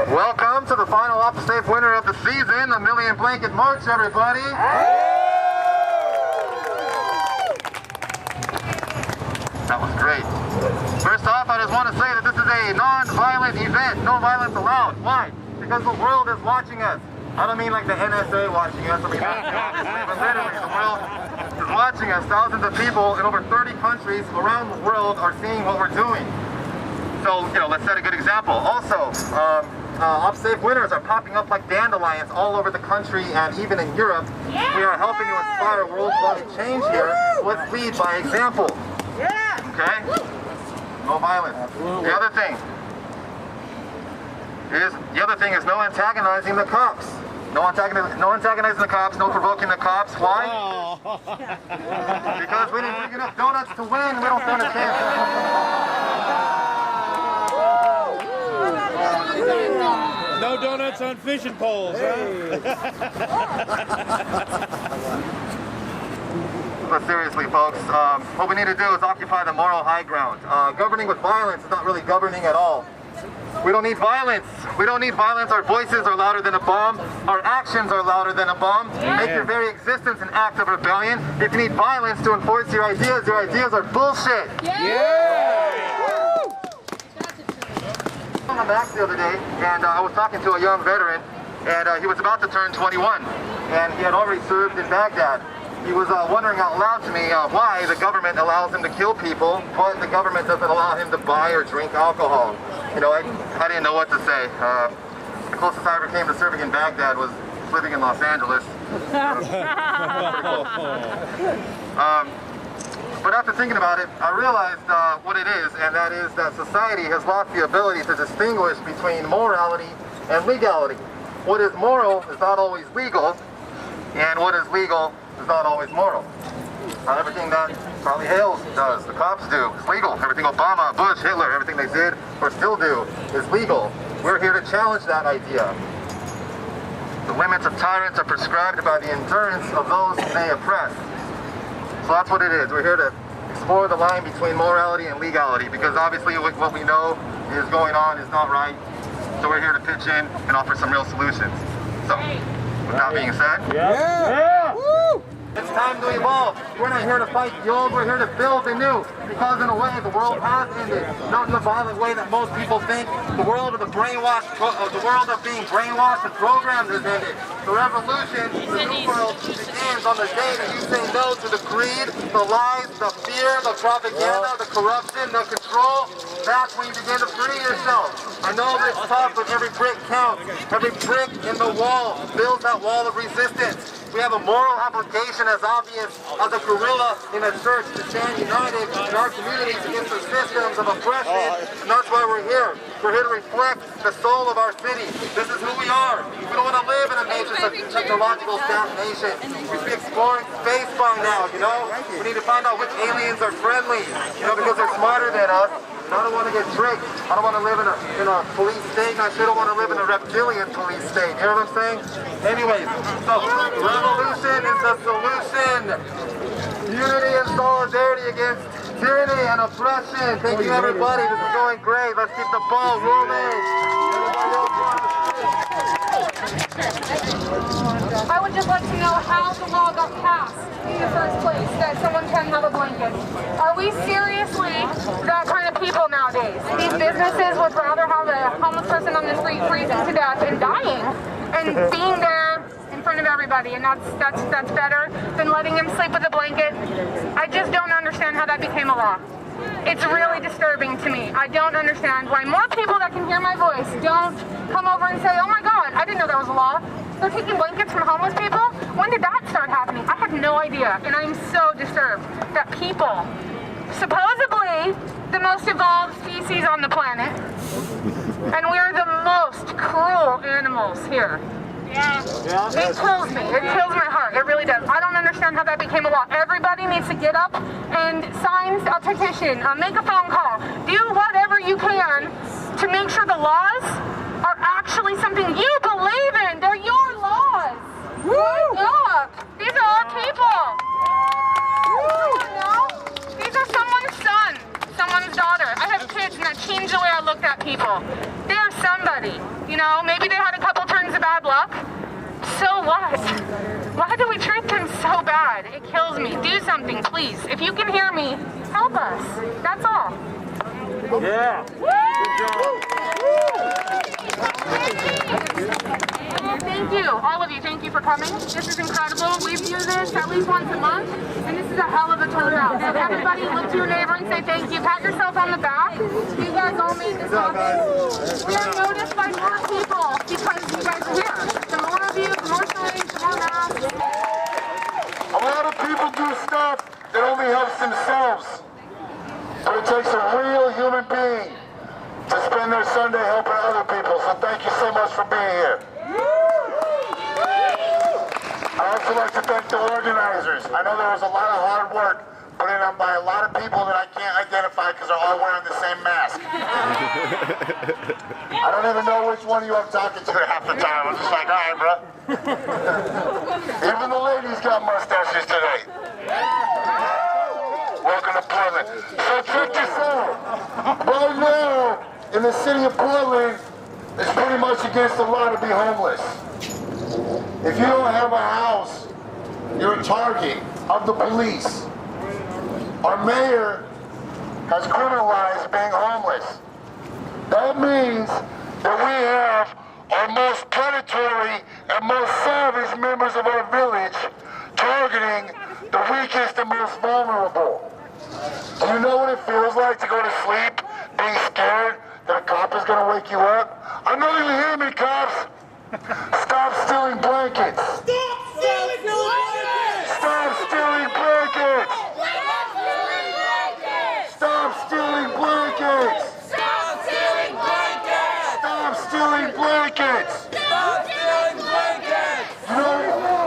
Welcome to the final OpSafe winner of the season, the Million Blanket March, everybody. That was great. First off, I just want to say that this is a non-violent event. No violence allowed. Why? Because the world is watching us. I don't mean like the NSA watching us. I mean, obviously, but literally, the world is watching us. Thousands of people in over 30 countries around the world are seeing what we're doing. So, let's set a good example. Also, OpSafe winners are popping up like dandelions all over the country and even in Europe. Yeah. We are helping to inspire worldwide change here. Let's lead by example. Yeah. Okay? No violence. The other thing is no antagonizing the cops. No antagonizing the cops, no provoking the cops. Why? Because we didn't bring enough donuts to win. We don't stand a chance. No donuts on fishing poles, huh? But seriously, folks, what we need to do is occupy the moral high ground. Governing with violence is not really governing at all. We don't need violence. We don't need violence. Our voices are louder than a bomb. Our actions are louder than a bomb. Yeah. Make your very existence an act of rebellion. If you need violence to enforce your ideas are bullshit. Yeah. On the back the other day, and I was talking to a young veteran, and he was about to turn 21, and he had already served in Baghdad. He was wondering out loud to me why the government allows him to kill people, but the government doesn't allow him to buy or drink alcohol. I didn't know what to say. The closest I ever came to serving in Baghdad was living in Los Angeles. But after thinking about it, I realized what it is, and that is that society has lost the ability to distinguish between morality and legality. What is moral is not always legal, and what is legal is not always moral. Everything that Charlie Hales does, the cops do, is legal. Everything Obama, Bush, Hitler, everything they did or still do is legal. We're here to challenge that idea. The limits of tyrants are prescribed by the endurance of those they oppress. So that's what it is. We're here to explore the line between morality and legality, because obviously what we know is going on is not right. So we're here to pitch in and offer some real solutions. So, with that being said, it's time to evolve. We're not here to fight the old, we're here to build the new. Because in a way, the world has ended. Not in the violent way that most people think. The world of the brainwashed, the world of being brainwashed and programmed has ended. The revolution, the new world, begins on the day that you say no to the greed, the lies, the fear, the propaganda, the corruption, the control. That's when you begin to free yourself. I know that it's tough, but every brick counts. Every brick in the wall builds that wall of resistance. We have a moral obligation as obvious as a gorilla in a church to stand united in our communities against the systems of oppression, and that's why we're here. We're here to reflect the soul of our city. This is who we are. We don't want to live in a matrix of technological stagnation. We should be exploring space by now, We need to find out which aliens are friendly, because they're smarter than us. I don't want to get tricked. I don't want to live in a police state, and I sure don't want to live in a reptilian police state. You know what I'm saying? Anyways, so revolution is the solution. Unity and solidarity against tyranny and oppression. Thank you, everybody. This is going great. Let's keep the ball rolling. I would just like to know how the law got passed in the first place, that someone can have a blanket. Are we seriously that kind of people nowadays? These businesses would rather have a homeless person on the street freezing to death and dying and being there in front of everybody, and that's better than letting him sleep with a blanket. I just don't understand how that became a law. It's really disturbing to me. I don't understand why more people that can hear my voice don't come over and say, oh my God, I didn't know that was a law. They're taking blankets from homeless people? When did that start happening? I had no idea, and I'm so disturbed that people, supposedly the most evolved species on the planet, and we're the most cruel animals here. Yeah. It kills me. It kills my heart. It really does. I don't understand how that became a law. Everybody needs to get up and sign a petition, make a phone call, do whatever you can to make sure the laws are actually something you believe in. They're your laws. Woo! Look, these are our people. These are someone's son, someone's daughter. I have kids, and that changed the way I look at people. They are somebody. You know, maybe they had a couple turns of bad luck. So what? Why do we treat them so bad? It kills me. Do something, please. If you can hear me, help us. That's all. Yeah. Thank you, all of you. Thank you for coming. This is incredible. We do this at least once a month, and this is a hell of a turnout. So everybody look to your neighbor and say thank you. Pat yourself on the back. You guys all made this happen. We are noticed by more people because you guys are here. The more of you, the more signs, the more masks. A lot of people do stuff that only helps themselves. But it takes a real human being to spend their Sunday helping other people. So thank you so much for being here. I'd also like to thank the organizers. I know there was a lot of hard work put in by a lot of people that I can't identify because they're all wearing the same mask. I don't even know which one of you I'm talking to half the time. I'm just like, all right, bro. Even the ladies got mustaches today. Welcome to Portland. So check this out. Right now, in the city of Portland, it's pretty much against the law to be homeless. If you don't have a house, you're a target of the police. Our mayor has criminalized being homeless. That means that we have our most predatory and most savage members of our village targeting the weakest and most vulnerable. Do you know what it feels like to go to sleep being scared that a cop is going to wake you up? I know you hear me, cops. Stop stealing blankets. Stop stealing blankets! Stop stealing blankets! Stop stealing blankets! Stop stealing blankets! Stop stealing blankets! Stop stealing blankets! You know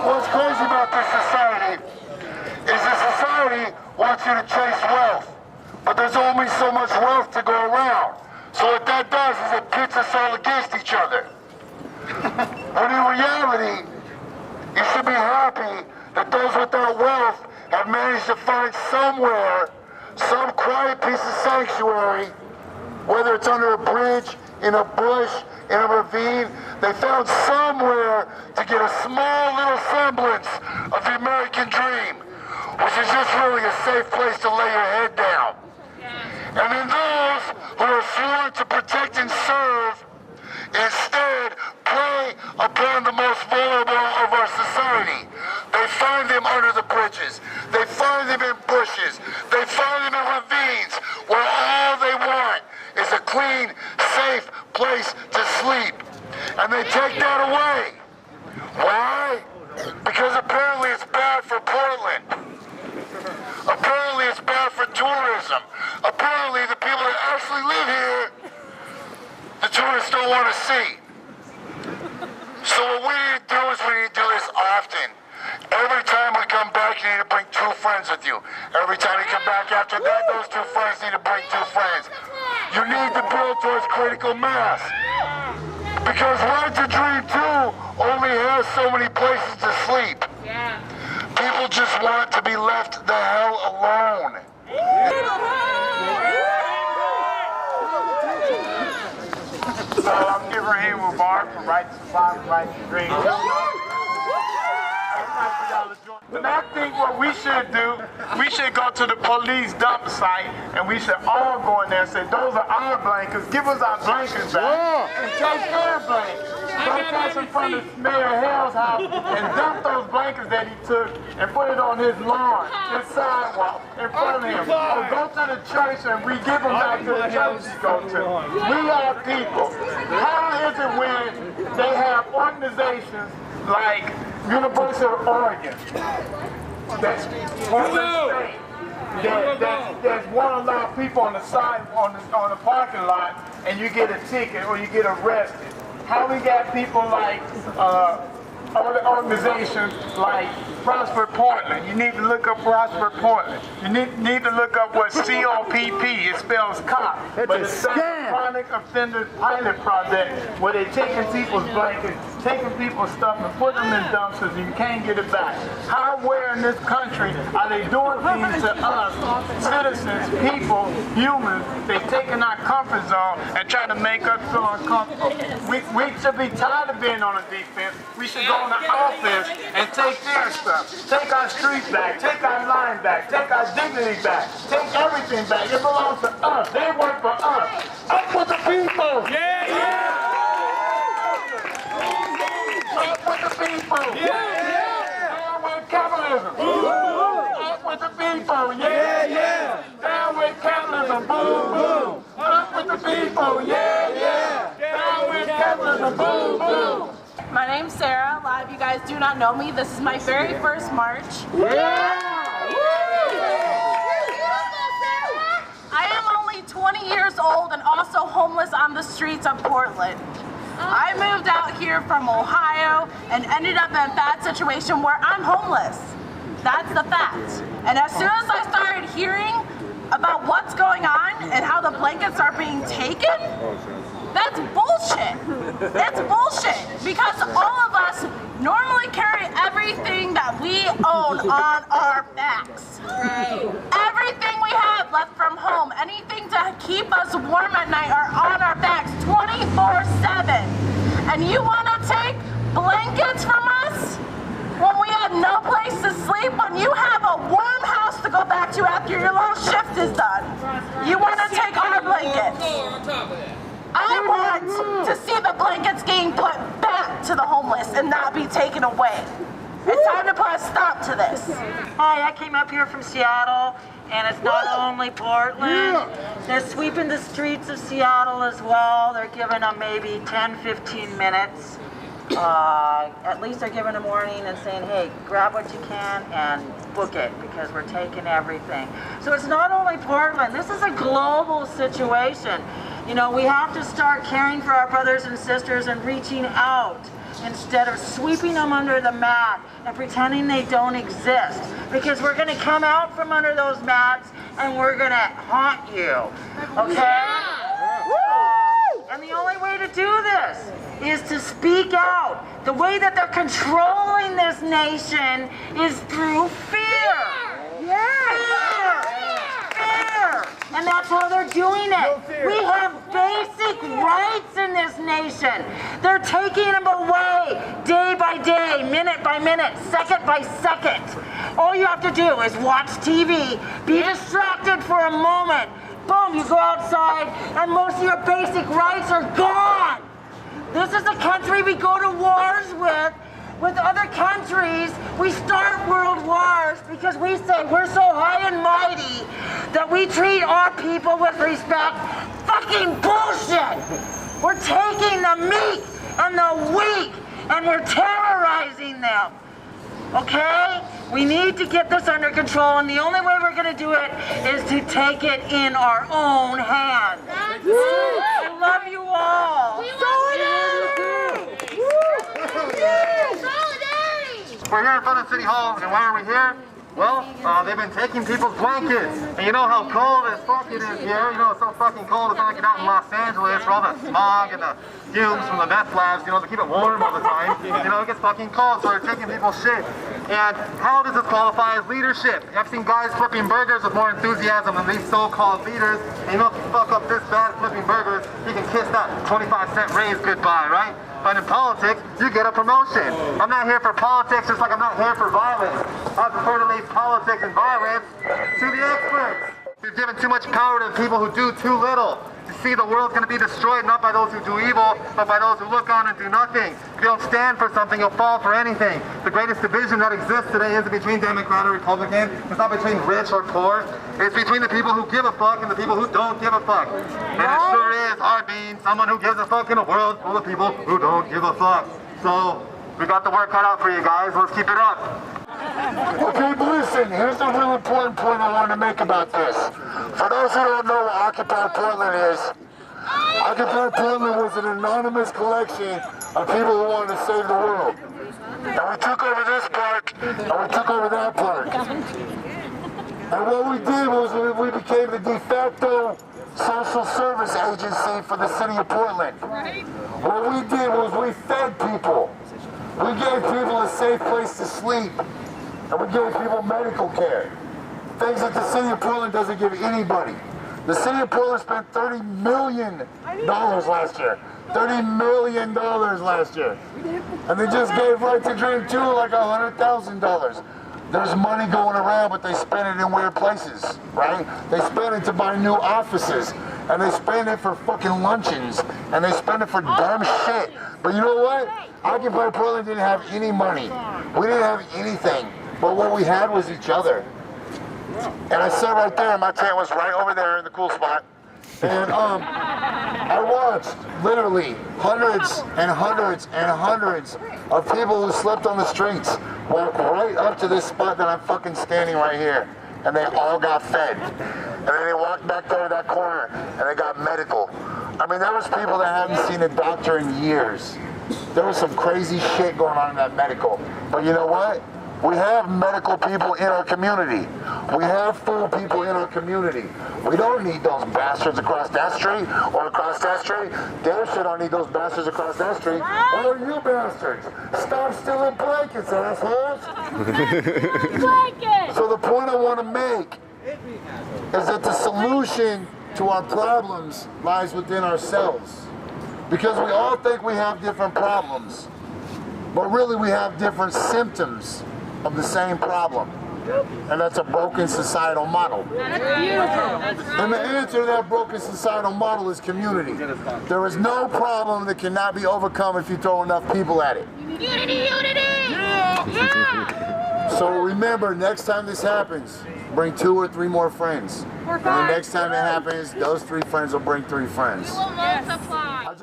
what's crazy about this society is this society wants you to chase wealth, but there's only so much wealth to go around. So what that does is it pits us all against each other. When in reality, you should be happy that those without wealth have managed to find somewhere, some quiet piece of sanctuary, whether it's under a bridge, in a bush, in a ravine. They found somewhere to get a small little semblance of the American dream, which is just really a safe place to lay your head down. And then those who are sworn to protect and serve instead prey upon the most vulnerable of our society. They find them under the bridges. They find them in bushes. They find them in ravines where all they want is a clean, safe place to sleep. And they take that away. Why? Because apparently it's bad for Portland. Apparently it's bad for tourism. Apparently the people that actually live here, the tourists don't want to see. So what we need to do is we need to do this often. Every time we come back, you need to bring 2 friends with you. Every time you come back after that, those 2 friends need to bring 2 friends. You need to build towards critical mass. Because Right to Dream 2 only has so many places to sleep. People just want to be left the hell alone. So I'm Ibrahim Mubarak from Right to Survive, Right to Dream. And I think what we should do, we should go to the police dump site and we should all go in there and say, those are our blankets, give us our blankets back and take their blankets. Go catch in front of Mayor Hale's house and dump those blankets that he took and put it on his lawn, his sidewalk, in front of him. Or go to the church and we give them back to the church you go to. We are people. How is it when they have organizations like University of Oregon, that's Portland State, that won't allow people on the side, on the parking lot, and you get a ticket or you get arrested? How we got people like other organizations like Prosper Portland? You need to look up Prosper Portland. You need to look up what COPP, it spells COP, but it's Chronic Offender Pilot Project, where they're taking people's blankets taking people's stuff and putting them in dumpsters and you can't get it back. How, where in this country are they doing things to us, citizens, people, humans? They're taking our comfort zone and trying to make us feel uncomfortable. We should be tired of being on the defense. We should go on the offense and take their stuff. Take our street back, take our line back, take our dignity back, take everything back. It belongs to us. They work for us. Up with the people! Yeah, yeah! Up with the people! Yeah! Down with capitalism! Up with the people! Yeah! Down with capitalism! Boom, boom! Up with the people! Yeah! Down with capitalism! Boom, boom! My name's Sarah. A lot of you guys do not know me. This is my very first march. I am only 20 years old and also homeless on the streets of Portland. I moved out here from Ohio and ended up in a bad situation where I'm homeless. That's the fact. And as soon as I started hearing about what's going on and how the blankets are being taken, that's bullshit. It's bullshit because all of us normally carry everything that we own on our backs. Everything we have left from home, anything to keep us warm at night are on our backs 24/7. And you want to take blankets from us when we have no place to sleep, when you have a warm house to go back to after your little shift is done. You want to take our blankets. I want to see the blankets getting put back to the homeless and not be taken away. It's time to put a stop to this. Hi, I came up here from Seattle, and it's not only Portland. They're sweeping the streets of Seattle as well. They're giving them maybe 10, 15 minutes. At least they're giving a warning and saying, hey, grab what you can and book it because we're taking everything. So it's not only Portland. This is a global situation. You know, we have to start caring for our brothers and sisters and reaching out instead of sweeping them under the mat and pretending they don't exist. Because we're going to come out from under those mats and we're going to haunt you. Okay? And the only way to do this is to speak out. The way that they're controlling this nation is through fear. Fear. And that's how they're doing it. We have basic rights in this nation. They're taking them away day by day, minute by minute, second by second. All you have to do is watch TV, be distracted for a moment. Boom, you go outside and most of your basic rights are gone. This is the country we go to wars with other countries. We start world wars because we say we're so high and mighty that we treat our people with respect. Fucking bullshit! We're taking the meek and the weak and we're terrorizing them. Okay? We need to get this under control, and the only way we're going to do it is to take it in our own hands. I love you all. We're here in front of City Hall, and why are we here? Well, they've been taking people's blankets. And you know how cold as fuck it is here. You know, it's so fucking cold. It's not like you're out in Los Angeles for all the smog and the fumes from the meth labs, you know, to keep it warm all the time. You know, it gets fucking cold, so they're taking people's shit. And how does this qualify as leadership? I've seen guys flipping burgers with more enthusiasm than these so-called leaders. And you know, if you fuck up this bad flipping burgers, you can kiss that 25-cent raise goodbye, right? But in politics, you get a promotion. I'm not here for politics just like I'm not here for violence. I prefer to leave politics and violence to the experts. You're giving too much power to the people who do too little. You see, the world's going to be destroyed not by those who do evil, but by those who look on and do nothing. If you don't stand for something, you'll fall for anything. The greatest division that exists today isn't between Democrat or Republican. It's not between rich or poor. It's between the people who give a fuck and the people who don't give a fuck. And it sure is hard being someone who gives a fuck in a world full of people who don't give a fuck. So, we got the work cut out for you guys. Let's keep it up. Okay, but listen, here's the real important point I want to make about this. For those who don't know what Occupy Portland is, Occupy Portland was an anonymous collection of people who wanted to save the world. And we took over this park, and we took over that park. And what we did was we became the de facto social service agency for the city of Portland. What we did was we fed people. We gave people a safe place to sleep. And we gave people medical care. Things that the city of Portland doesn't give anybody. The city of Portland spent $30 million last year. $30 million last year. And they just gave Right to Dream 2 like $100,000. There's money going around, but they spend it in weird places, right? They spend it to buy new offices, and they spend it for fucking luncheons, and they spend it for dumb shit. But you know what? Occupy Portland didn't have any money. We didn't have anything, but what we had was each other. And I sat right there, and my tent was right over there in the cool spot. And I watched literally hundreds and hundreds and hundreds of people who slept on the streets walk right up to this spot that I'm fucking standing right here. And they all got fed. And then they walked back there to that corner and they got medical. I mean, there was people that hadn't seen a doctor in years. There was some crazy shit going on in that medical. But you know what? We have medical people in our community. We have full people in our community. We don't need those bastards across that street or across that street. Damn sure don't need those bastards across that street. Or you bastards. Stop stealing blankets, assholes. So the point I want to make is that the solution to our problems lies within ourselves. Because we all think we have different problems. But really we have different symptoms of the same problem. And that's a broken societal model. And the answer to that broken societal model is community. There is no problem that cannot be overcome if you throw enough people at it. Unity! Yeah! So remember, next time this happens, bring 2 or 3 more friends. And the next time it happens, those 3 friends will bring 3 friends. We will multiply.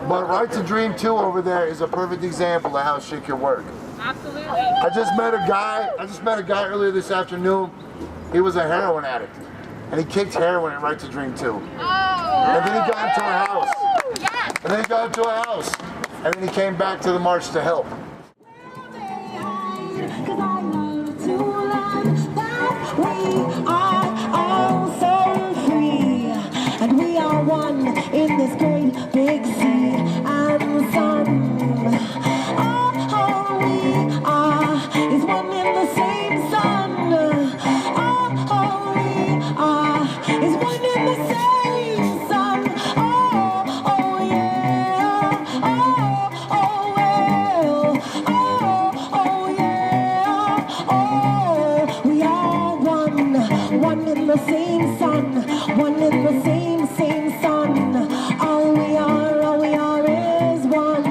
But Right to Dream 2 over there is a perfect example of how shit can work. Absolutely. I just met a guy earlier this afternoon. He was a heroin addict. And he kicked heroin at Right to Dream 2. Oh. And then he got into a house. Yes. And then he got into a house. And then he came back to the March to Help. One in this great big sea and the sun. All we are is one in the same sun. All we are is one in the same sun. Oh yeah. Oh well. Oh yeah. We are one in the same sun, one in the same sun. All we are is one.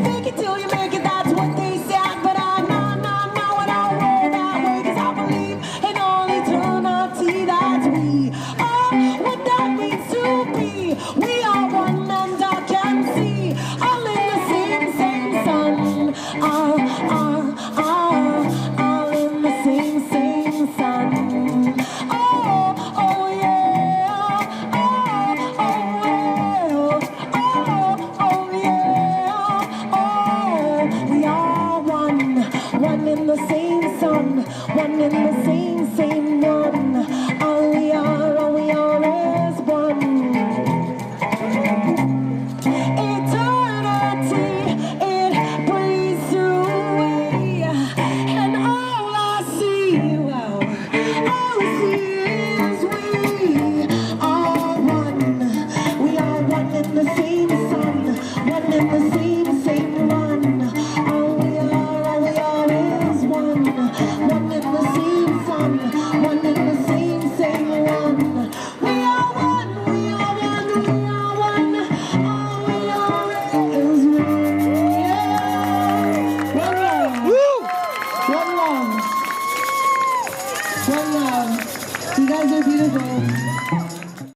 Fake it till you make it, that's what they said. But I know, and I'll roll that way. 'Cause I believe in all eternity that we are what that means to be. We are one and I can see. All in the same sun. All in the same sun. Oh yeah. We are one in the same sun, one in the same one. All we are is one. Eternity, it breathes through me, and all I see is we are one. We are one in the same sun, one in the same one. All we are is one. One in the same sun, one in the same one. We are one, we are one, we are one. All we are is one. Yeah. One love. One love. You guys are beautiful.